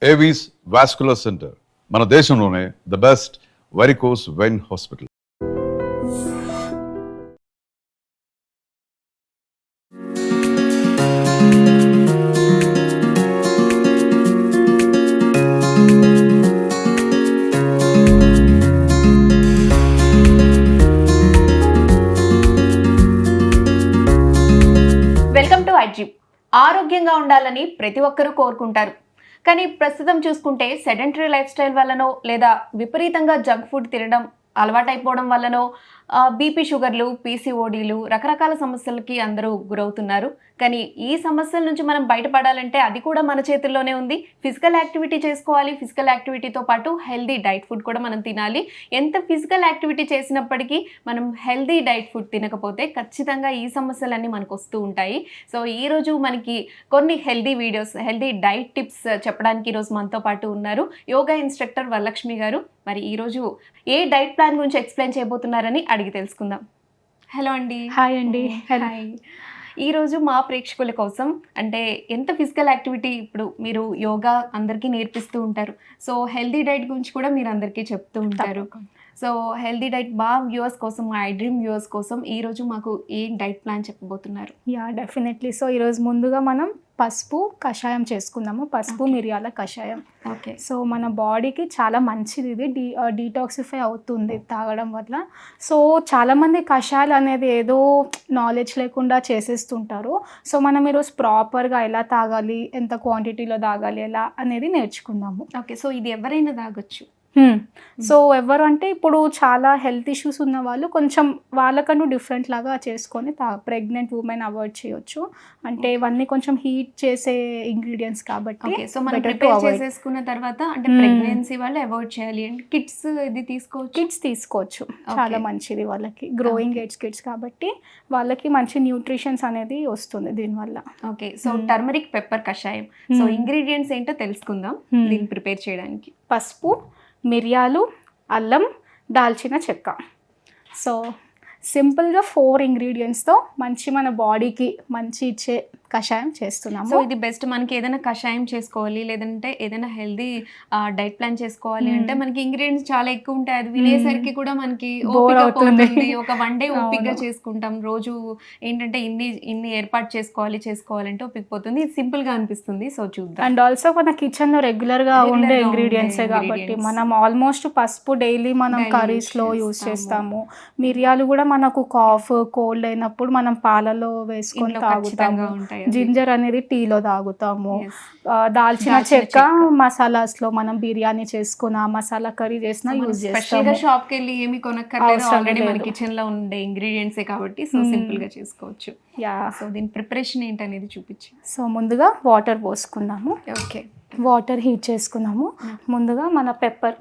Avis vascular centre మన దేశంలోనే the best varicose vein hospital. Welcome to iDream. ఆరోగ్యంగా ఉండాలని ప్రతి ఒక్కరూ కోరుకుంటారు. కానీ ప్రస్తుతం చూసుకుంటే సెడెంటరీ లైఫ్ స్టైల్ వల్లనో లేదా విపరీతంగా జంక్ ఫుడ్ తినడం అలవాటైపోవడం వల్లనో బీపీ, షుగర్లు, పీసీఓడీలు రకరకాల సమస్యలకి అందరూ గురవుతున్నారు. కానీ ఈ సమస్యల నుంచి మనం బయటపడాలంటే అది కూడా మన చేతుల్లోనే ఉంది. ఫిజికల్ యాక్టివిటీ చేసుకోవాలి. ఫిజికల్ యాక్టివిటీతో పాటు హెల్దీ డైట్ ఫుడ్ కూడా మనం తినాలి. ఎంత ఫిజికల్ యాక్టివిటీ చేసినప్పటికీ మనం హెల్దీ డైట్ ఫుడ్ తినకపోతే ఖచ్చితంగా ఈ సమస్యలన్నీ మనకు వస్తూ ఉంటాయి. సో ఈరోజు మనకి కొన్ని healthy videos, healthy diet tips చెప్పడానికి ఈరోజు మనతో పాటు ఉన్నారు యోగా ఇన్స్ట్రక్టర్ వరలక్ష్మి గారు. మరి ఈరోజు ఏ డైట్ ప్లాన్ గురించి ఎక్స్ప్లెయిన్ చేయబోతున్నారని అడిగి తెలుసుకుందాం. హలో అండి. హాయ్ అండి. హాయ్. ఈరోజు మా ప్రేక్షకుల కోసం అంటే ఎంత ఫిజికల్ యాక్టివిటీ ఇప్పుడు మీరు యోగా అందరికీ నేర్పిస్తూ ఉంటారు. సో హెల్దీ డైట్ గురించి కూడా మీరు అందరికీ చెప్తూ ఉంటారు. సో హెల్దీ డైట్ వ్యూవర్స్ కోసం, మా ఐడ్రీమ్ వ్యూవర్స్ కోసం ఈరోజు మాకు ఏం డైట్ ప్లాన్ చెప్పబోతున్నారు? Yeah, definitely. సో ఈరోజు ముందుగా మనం పసుపు కషాయం చేసుకుందాము. పసుపు మిరియాల కషాయం. ఓకే. సో మన బాడీకి చాలా మంచిది. ఇది డీటాక్సిఫై అవుతుంది తాగడం వల్ల. సో చాలామంది కషాయాలు అనేది ఏదో నాలెడ్జ్ లేకుండా చేసేస్తుంటారు. సో మనం ఈరోజు ప్రాపర్గా ఎలా తాగాలి, ఎంత క్వాంటిటీలో తాగాలి, ఎలా అనేది నేర్చుకుందాము. ఓకే. సో ఇది ఎవరైనా తాగొచ్చు? సో ఎవరు అంటే ఇప్పుడు చాలా హెల్త్ ఇష్యూస్ ఉన్న వాళ్ళు కొంచెం వాళ్ళకంటూ డిఫరెంట్ లాగా చేసుకొని ప్రెగ్నెంట్ ఉమెన్ అవాయిడ్ చేయొచ్చు. అంటే ఇవన్నీ కొంచెం హీట్ చేసే ఇంగ్రీడియంట్స్ కాబట్టి. సో మనం ప్రిపేర్ చేసేసుకున్న తర్వాత అంటే ప్రెగ్నెన్సీ వాళ్ళు అవాయిడ్ చేయాలి. అంటే కిడ్స్ ఇది తీసుకోవచ్చు. చాలా మంచిది వాళ్ళకి. గ్రోయింగ్ ఏజ్ కిడ్స్ కాబట్టి వాళ్ళకి మంచి న్యూట్రిషన్స్ అనేది వస్తుంది దీనివల్ల. ఓకే. సో టర్మరిక్ పెప్పర్ కషాయం. సో ఇంగ్రీడియంట్స్ ఏంటో తెలుసుకుందాం దీన్ని ప్రిపేర్ చేయడానికి. పసుపు, మిరియాలు, అల్లం, దాల్చిన చెక్క. సో సింపుల్గా 4 ఇంగ్రీడియంట్స్తో మంచి మన బాడీకి మంచి ఇచ్చే కషాయం చేస్తున్నాము. సో ఇది బెస్ట్. మనకి ఏదైనా కషాయం చేసుకోవాలి లేదంటే ఏదైనా హెల్దీ డైట్ ప్లాన్ చేసుకోవాలి అంటే మనకి ఇంగ్రీడియంట్స్ చాలా ఎక్కువ ఉంటాయి. అది వినేసరికి కూడా మనకి ఓపిక పోతుంది. ఒక 1 డే ఓపికగా చేసుకుంటాం. రోజు ఏంటంటే ఇన్ని ఏర్పాటు చేసుకోవాలంటే ఓపిక పోతుంది. ఇది సింపుల్ గా అనిపిస్తుంది. సో చూద్దాం. అండ్ ఆల్సో మన కిచెన్ లో రెగ్యులర్ గా ఉండే ఇంగ్రీడియంట్సే కాబట్టి మనం ఆల్మోస్ట్ పసుపు డైలీ మనం కర్రీస్ లో యూజ్ చేస్తాము. మిరియాలు కూడా మనకు కాఫ్, కోల్డ్ అయినప్పుడు మనం పాలలో వేసుకొని తాగుతాము. జింజర్ అనేది టీలో తాగుతాము. దాల్చిన చెక్క మసాలాస్ లో మనం బిర్యానీ చేసుకున్న, మసాలా కర్రీ చేసినా యూజ్ చేస్తాము. షాప్ కి వెళ్ళి ఏమి కొనక్కర్లేదు. ఆల్రెడీ మన కిచెన్ లో ఉండే ఇంగ్రీడియంట్స్ కాబట్టి సో సింపుల్ గా చేసుకోవచ్చు. యా. సో దీని ప్రిపరేషన్ ఏంటనేది చూపించి. సో ముందుగా వాటర్ పోసుకుందాము. ఓకే. వాటర్ హీట్ చేసుకున్నాము. ముందుగా మన పెప్పర్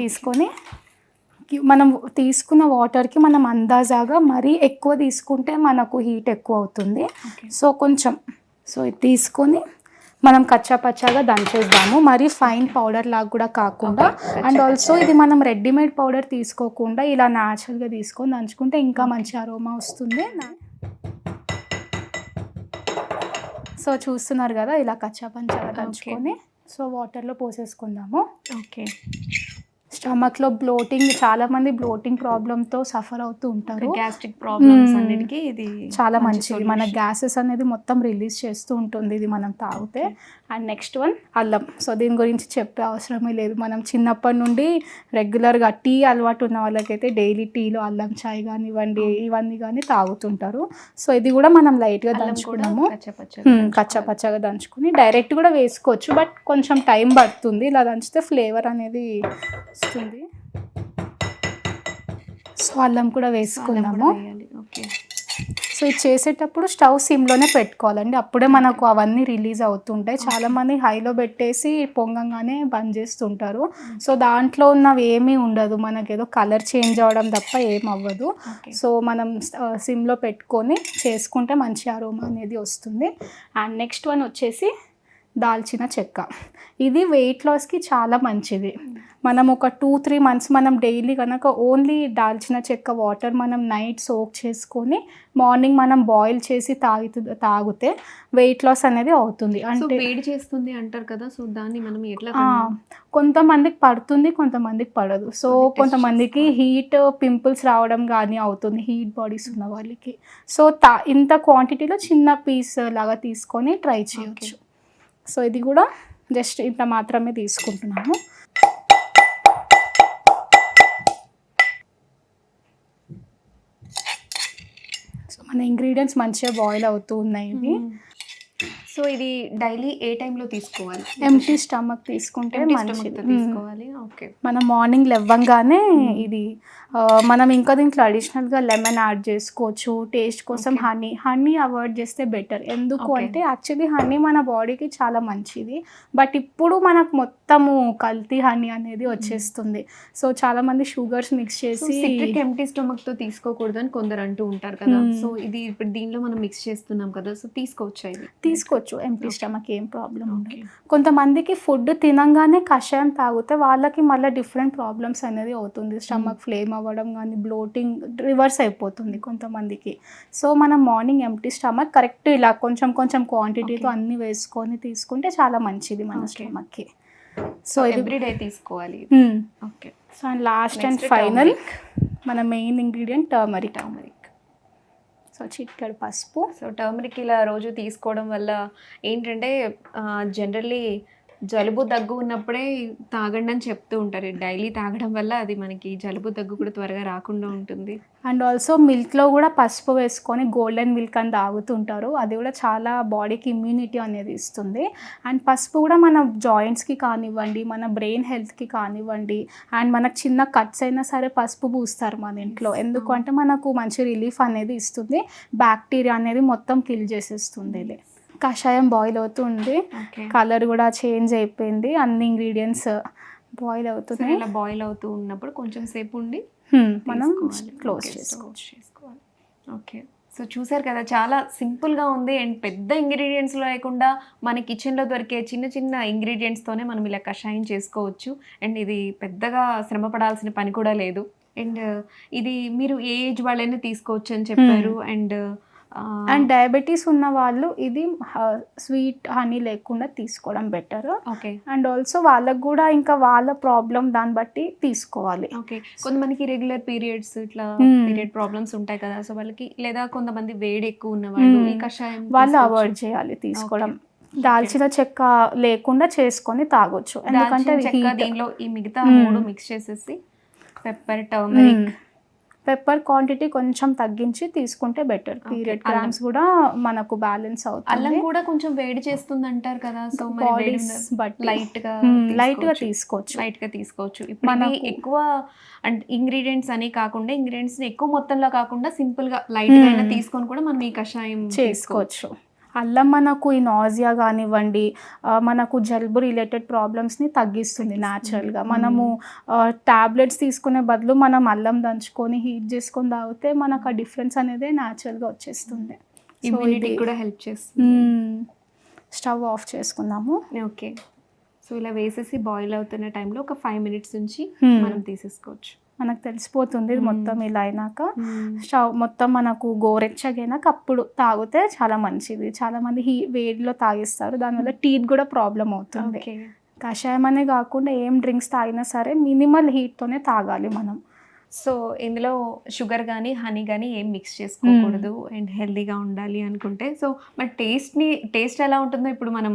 తీసుకొని మనం తీసుకున్న వాటర్కి మనం అందాజాగా మరీ ఎక్కువ తీసుకుంటే మనకు హీట్ ఎక్కువ అవుతుంది. సో కొంచెం ఇది తీసుకొని మనం కచ్చాపచ్చాగా దంచేద్దాము. మరీ ఫైన్ పౌడర్ లాగా కూడా కాకుండా. అండ్ ఆల్సో ఇది మనం రెడీమేడ్ పౌడర్ తీసుకోకుండా ఇలా న్యాచురల్గా తీసుకొని దంచుకుంటే ఇంకా మంచి అరోమా వస్తుంది. సో చూస్తున్నారు కదా, ఇలా కచ్చాపచ్చాగా దంచుకొని సో వాటర్లో పోసేసుకుందాము. ఓకే. స్టమక్లో బ్లోటింగ్, చాలా మంది బ్లోటింగ్ ప్రాబ్లంతో సఫర్ అవుతూ ఉంటారు. గ్యాస్ట్రిక్ ప్రాబ్లమ్స్ అన్నిటికీ ఇది చాలా మంచిది. మన గ్యాసెస్ అనేది మొత్తం రిలీజ్ చేస్తూ ఉంటుంది ఇది మనం తాగితే. అండ్ నెక్స్ట్ వన్ అల్లం. సో దీని గురించి చెప్పే అవసరమే లేదు. మనం చిన్నప్పటి నుండి రెగ్యులర్గా టీ అలవాటు ఉన్న వాళ్ళకైతే డైలీ టీలో అల్లం చాయ్ కానివ్వండి ఇవన్నీ కానీ తాగుతుంటారు. సో ఇది కూడా మనం లైట్గా దంచుకున్నాము. కచ్చాపచ్చాగా దంచుకుని డైరెక్ట్ కూడా వేసుకోవచ్చు, బట్ కొంచెం టైం పడుతుంది. ఇలా దంచితే ఫ్లేవర్ అనేది వస్తుంది. సో అల్లం కూడా వేసుకున్నాము. సో ఇది చేసేటప్పుడు స్టవ్ సిమ్లోనే పెట్టుకోవాలండి. అప్పుడే మనకు అవన్నీ రిలీజ్ అవుతుంటాయి. చాలామంది హైలో పెట్టేసి పొంగంగానే బంద్ చేస్తుంటారు. సో దాంట్లో ఉన్నవి ఏమీ ఉండదు, మనకేదో కలర్ చేంజ్ అవ్వడం తప్ప ఏం అవ్వదు. సో మనం సిమ్లో పెట్టుకొని చేసుకుంటే మంచి అరోమా అనేది వస్తుంది. అండ్ నెక్స్ట్ వన్ వచ్చేసి దాల్చిన చెక్క. ఇది వెయిట్ లాస్కి చాలా మంచిది. మనం ఒక 2-3 మంత్స్ మనం డైలీ కనుక ఓన్లీ దాల్చిన చెక్క వాటర్ మనం నైట్ సోక్ చేసుకొని మార్నింగ్ మనం బాయిల్ చేసి తాగితే వెయిట్ లాస్ అనేది అవుతుంది. అంటే వేడి చేస్తుంది అంటారు కదా, సో దాన్ని మనం ఎట్లా? కొంతమందికి పడుతుంది, కొంతమందికి పడదు. సో కొంతమందికి హీట్ పింపుల్స్ రావడం కానీ అవుతుంది, హీట్ బాడీస్ ఉన్న వాళ్ళకి. సో ఇంత క్వాంటిటీలో చిన్న పీస్ లాగా తీసుకొని ట్రై చేయొచ్చు. సో ఇది కూడా జస్ట్ ఇంత మాత్రమే తీసుకుంటున్నాము. సో మన ఇంగ్రీడియంట్స్ మంచిగా బాయిల్ అవుతూ ఉన్నాయి ఇవి. సో ఇది డైలీ ఏ టైంలో తీసుకోవాలి? ఎంటీ స్టమక్ తీసుకుంటే మంచిది. తీసుకోవాలి. ఓకే. మనం మార్నింగ్ లేవగానే ఇది మనం ఇంకా దీంట్లో అడిషనల్గా లెమన్ యాడ్ చేసుకోవచ్చు. టేస్ట్ కోసం హనీ అవాయిడ్ చేస్తే బెటర్. ఎందుకు అంటే యాక్చువల్లీ హనీ మన బాడీకి చాలా మంచిది, బట్ ఇప్పుడు మనకు మొత్తము కల్తీ హనీ అనేది వచ్చేస్తుంది. సో చాలా మంది షుగర్స్ మిక్స్ చేసి ఎంటీ స్టమక్ తో తీసుకోకూడదు అని కొందరు అంటూ ఉంటారు కదా. సో ఇది ఇప్పుడు దీనిలో మనం మిక్స్ చేస్తున్నాం కదా, సో తీసుకోవచ్చు. ఇది తీసుకోవచ్చు ఎంటీ స్టమక్, ఏం ప్రాబ్లం ఉండదు. కొంతమందికి ఫుడ్ తినంగానే కషాయం తాగితే వాళ్ళకి మళ్ళీ డిఫరెంట్ ప్రాబ్లమ్స్ అనేది అవుతుంది. స్టమక్ ఫ్లేమ్ అవ్వడం కానీ, బ్లోటింగ్ రివర్స్ అయిపోతుంది కొంతమందికి. సో మనం మార్నింగ్ ఎంటీ స్టమక్ కరెక్ట్ ఇలా కొంచెం కొంచెం క్వాంటిటీతో అన్ని వేసుకొని తీసుకుంటే చాలా మంచిది మన స్టమక్కి. సో ఎవ్రీడే తీసుకోవాలి. Okay. So and last and final మన మెయిన్ ఇంగ్రీడియంట్ టర్మరిక్. సో చిటికెడు పసుపు. సో టర్మరిక్ ఇలా రోజు తీసుకోవడం వల్ల ఏంటంటే జనరల్లీ జలుబు దగ్గు ఉన్నప్పుడే తాగండి అని చెప్తూ ఉంటారు. డైలీ తాగడం వల్ల అది మనకి జలుబు దగ్గు కూడా త్వరగా రాకుండా ఉంటుంది. అండ్ ఆల్సో మిల్క్లో కూడా పసుపు వేసుకొని గోల్డెన్ మిల్క్ అని తాగుతుంటారు. అది కూడా చాలా బాడీకి ఇమ్యూనిటీ అనేది ఇస్తుంది. అండ్ పసుపు కూడా మన జాయింట్స్కి కానివ్వండి, మన బ్రెయిన్ హెల్త్కి కానివ్వండి, అండ్ మనకు చిన్న కట్స్ అయినా సరే పసుపు పూస్తారు మన ఇంట్లో. ఎందుకంటే మనకు మంచి రిలీఫ్ అనేది ఇస్తుంది. బ్యాక్టీరియా అనేది మొత్తం కిల్ చేసేస్తుంది ఇది. కషాయం బాయిల్ అవుతుంది, కలర్ కూడా చేంజ్ అయిపోయింది, అన్ని ఇంగ్రీడియంట్స్ బాయిల్ అవుతున్నాయి. ఇలా బాయిల్ అవుతూ ఉన్నప్పుడు కొంచెం సేపు ఉండి మనం క్లోజ్ చేసుకోవాలి. ఓకే. సో చూసారు కదా, చాలా సింపుల్గా ఉంది అండ్ పెద్ద ఇంగ్రీడియంట్స్ లేకుండా మన కిచెన్లో దొరికే చిన్న చిన్న ఇంగ్రీడియంట్స్తోనే మనం ఇలా కషాయం చేసుకోవచ్చు. అండ్ ఇది పెద్దగా శ్రమ పడాల్సిన పని కూడా లేదు. అండ్ ఇది మీరు ఏ ఏజ్ వాళ్ళైనా తీసుకోవచ్చు అని చెప్పారు. అండ్ డయాబెటీస్ ఉన్న వాళ్ళు ఇది స్వీట్ హనీ లేకుండా తీసుకోవడం బెటర్. ఓకే. అండ్ ఆల్సో వాళ్ళకు కూడా ఇంకా వాళ్ళ ప్రాబ్లం దాన్ని బట్టి తీసుకోవాలి. ఓకే. కొంతమందికి రెగ్యులర్ పీరియడ్స్ ఇట్లా పీరియడ్ ప్రాబ్లమ్స్ ఉంటాయి కదా, సో వాళ్ళకి, లేదా కొంతమంది వేడి ఎక్కువ ఉన్న వాళ్ళు ఈ కషాయం వాళ్ళు అవాయిడ్ చేయాలి తీసుకోవడం. దాల్చిన చెక్క లేకుండా చేసుకొని తాగొచ్చు. ఎందుకంటే దీనిలో ఈ మిగతా 3 మిక్స్ చేసేసి పెప్పర్, టర్మరిక్, పెప్పర్ క్వాంటిటీ కొంచెం తగ్గించి తీసుకుంటే బెటర్. పీరియడ్ గ్రామ్స్ కూడా మనకు బ్యాలెన్స్ అవుతుంది. అల్లం కూడా కొంచెం వేడి చేస్తుంది అంటారు కదా, సో బాడీస్ బట్ లైట్ గా తీసుకోవచ్చు. ఇప్పుడు ఎక్కువ అంటే ఇంగ్రీడియంట్స్ అని కాకుండా, ఇంగ్రీడియంట్స్ ఎక్కువ మొత్తంలో కాకుండా సింపుల్ గా లైట్ గా తీసుకొని కూడా మనం ఈ కషాయం చేసుకోవచ్చు. అల్లం మనకు ఈ నాజియా కానివ్వండి, మనకు జలుబు రిలేటెడ్ ప్రాబ్లమ్స్ని తగ్గిస్తుంది న్యాచురల్గా. మనము టాబ్లెట్స్ తీసుకునే బదులు మనం అల్లం దంచుకొని హీట్ చేసుకొని తాగితే మనకు ఆ డిఫరెన్స్ అనేది న్యాచురల్గా వచ్చేస్తుంది. ఇమ్యూనిటీ కూడా హెల్ప్ చేస్తుంది. స్టవ్ ఆఫ్ చేసుకుందాము. ఓకే. సో ఇలా వేసేసి బాయిల్ అవుతున్న టైంలో ఒక 5 మినిట్స్ నుంచి మనం తీసేసుకోవచ్చు. మనకు తెలిసిపోతుంది మొత్తం ఇలా అయినాక. స్టవ్ మొత్తం మనకు గోరెచ్చగైనాక అప్పుడు తాగితే చాలా మంచిది. చాలా మంది వేడిలో తాగిస్తారు, దానివల్ల టీత్ కూడా ప్రాబ్లం అవుతుంది. కషాయం అనే కాకుండా ఏం డ్రింక్స్ తాగినా సరే మినిమల్ హీట్తోనే తాగాలి మనం. సో ఇందులో షుగర్ కానీ హనీ కానీ ఏం మిక్స్ చేసుకోకూడదు అండ్ హెల్దీగా ఉండాలి అనుకుంటే. సో మరి టేస్ట్ ఎలా ఉంటుందో ఇప్పుడు మనం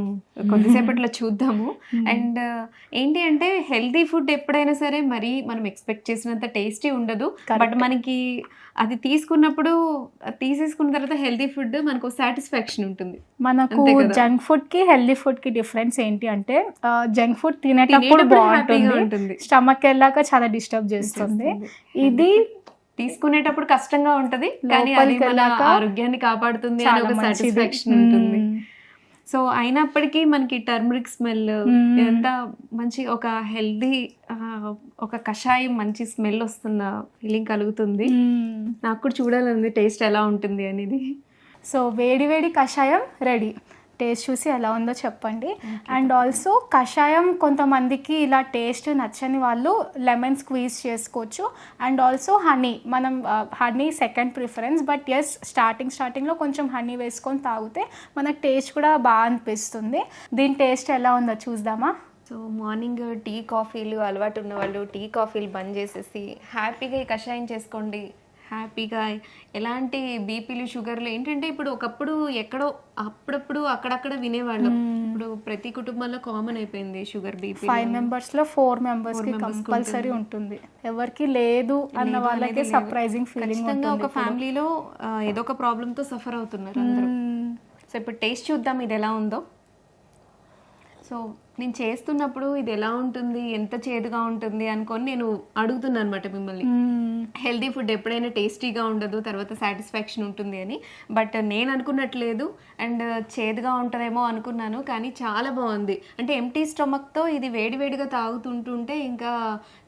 కొద్దిసేపట్లో చూద్దాము. అండ్ ఏంటి అంటే హెల్దీ ఫుడ్ ఎప్పుడైనా సరే మరి మనం ఎక్స్పెక్ట్ చేసినంత టేస్టీ ఉండదు, బట్ మనకి అది తీసేసుకున్న తర్వాత హెల్దీ ఫుడ్ మనకు సాటిస్ఫాక్షన్ ఉంటుంది. మనకు జంక్ ఫుడ్ కి హెల్దీ ఫుడ్ కి డిఫరెన్స్ ఏంటి అంటే, జంక్ ఫుడ్ తినేటప్పుడు బాగుంటుంది, స్టమక్ వెళ్ళాక చాలా డిస్టర్బ్ చేస్తుంది. ఇది తీసుకునేటప్పుడు కష్టంగా ఉంటది, కానీ అది మన ఆరోగ్యాన్ని కాపాడుతుంది అని ఒక సాటిస్ఫాక్షన్ ఉంటుంది. సో అయినప్పటికీ మనకి టర్మరిక్ స్మెల్ ఎంత మంచి, ఒక హెల్దీ ఒక కషాయం మంచి స్మెల్ వస్తున్న ఫీలింగ్ కలుగుతుంది. నాకు కూడా చూడాలండి టేస్ట్ ఎలా ఉంటుంది అనేది. సో వేడి వేడి కషాయం రెడీ. టేస్ట్ చూసి ఎలా ఉందో చెప్పండి. అండ్ ఆల్సో కషాయం కొంతమందికి ఇలా టేస్ట్ నచ్చని వాళ్ళు లెమన్ స్క్వీజ్ చేసుకోవచ్చు. అండ్ ఆల్సో హనీ, మనం honey second preference, but as స్టార్టింగ్లో కొంచెం హనీ వేసుకొని తాగితే మనకు టేస్ట్ కూడా బాగా అనిపిస్తుంది. దీని టేస్ట్ ఎలా ఉందో చూద్దామా. సో మార్నింగ్ టీ కాఫీలు అలవాటు ఉన్న వాళ్ళు టీ కాఫీలు బంద్ చేసేసి హ్యాపీగా ఈ కషాయం చేసుకోండి. హ్యాపీగా ఎలాంటి బీపీలు షుగర్లు ఏంటంటే ఇప్పుడు ఒకప్పుడు ఎక్కడో అప్పుడప్పుడు అక్కడక్కడ వినేవాళ్ళం. ఇప్పుడు ప్రతి కుటుంబంలో కామన్ అయిపోయింది షుగర్, బీపీ. 5 మెంబర్స్లో 4 మెంబర్స్కి కంపల్సరీ ఉంటుంది. ఎవరికి లేదు అన్న వాళ్ళకి సర్ప్రైజింగ్ ఫీలింగ్ ఖచ్చితంగా ఒక ఫ్యామిలీలో ఏదో ఒక ప్రాబ్లంతో సఫర్ అవుతున్నారు అందరూ. సో ఇప్పుడు టేస్ట్ చూద్దాం ఇది ఎలా ఉందో. సో నేను చేస్తున్నప్పుడు ఇది ఎలా ఉంటుంది, ఎంత చేదుగా ఉంటుంది అనుకొని నేను అడుగుతున్నాను అనమాట మిమ్మల్ని. హెల్దీ ఫుడ్ ఎప్పుడైనా టేస్టీగా ఉండదు, తర్వాత సాటిస్ఫాక్షన్ ఉంటుంది అని. బట్ నేను అనుకున్నట్లేదు, అండ్ చేదుగా ఉంటుందేమో అనుకున్నాను, కానీ చాలా బాగుంది. అంటే ఎంటీ స్టమక్తో ఇది వేడివేడిగా తాగుతుంటుంటే ఇంకా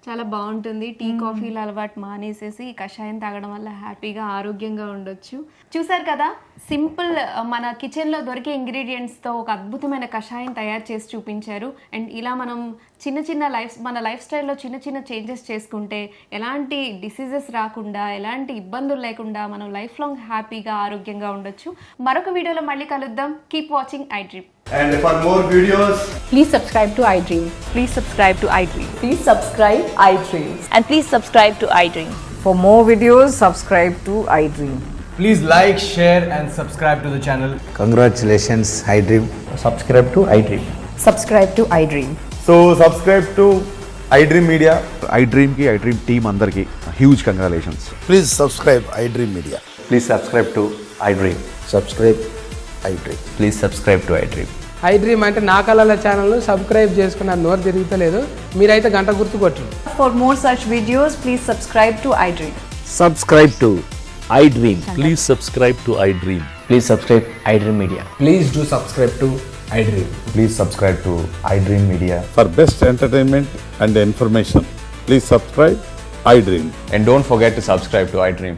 చాలా బాగుంటుంది. టీ కాఫీలు అలవాటు మానేసేసి ఈ కషాయం తాగడం వల్ల హ్యాపీగా ఆరోగ్యంగా ఉండొచ్చు. చూసారు కదా, సింపుల్ మన కిచెన్లో దొరికే ఇంగ్రీడియంట్స్తో ఒక అద్భుతమైన కషాయం తయారు చేసి చూపించారు. అండ్ ఇలా మనం మన లైఫ్ స్టైల్లో చిన్న చిన్న చేంజెస్ చేసుకుంటే ఎలాంటి డిసీజెస్ రాకుండా, ఎలాంటి ఇబ్బందులు లేకుండా మనం లైఫ్ లాంగ్ హ్యాపీగా ఆరోగ్యంగా ఉండొచ్చు. మరొక వీడియోలో మళ్ళీ కలుద్దాం. Keep watching iDream. And for more videos, Please subscribe to iDream. Please subscribe to iDream. Please subscribe iDream. And please subscribe to iDream. For more videos, subscribe to iDream. please like, share and subscribe to the channel. Congratulations, iDream. Subscribe to iDream. Subscribe to iDream. So subscribe to iDream Media. iDream की iDream team अंदर की huge congratulations. Please subscribe iDream Media. Please subscribe to iDream. Subscribe iDream. Please subscribe to iDream. iDream అంటే నా కళల channel subscribe చేసుకున్నారు, నోరు తిరుగుతలేదు. మీరైతే గంట గుర్తు కొట్టండి. For more such videos, please subscribe to iDream. Subscribe to iDream. Please subscribe to iDream. Please subscribe iDream Media. Please do subscribe to iDream. Please subscribe to iDream Media. For best entertainment and information, please subscribe iDream. And don't forget to subscribe to iDream.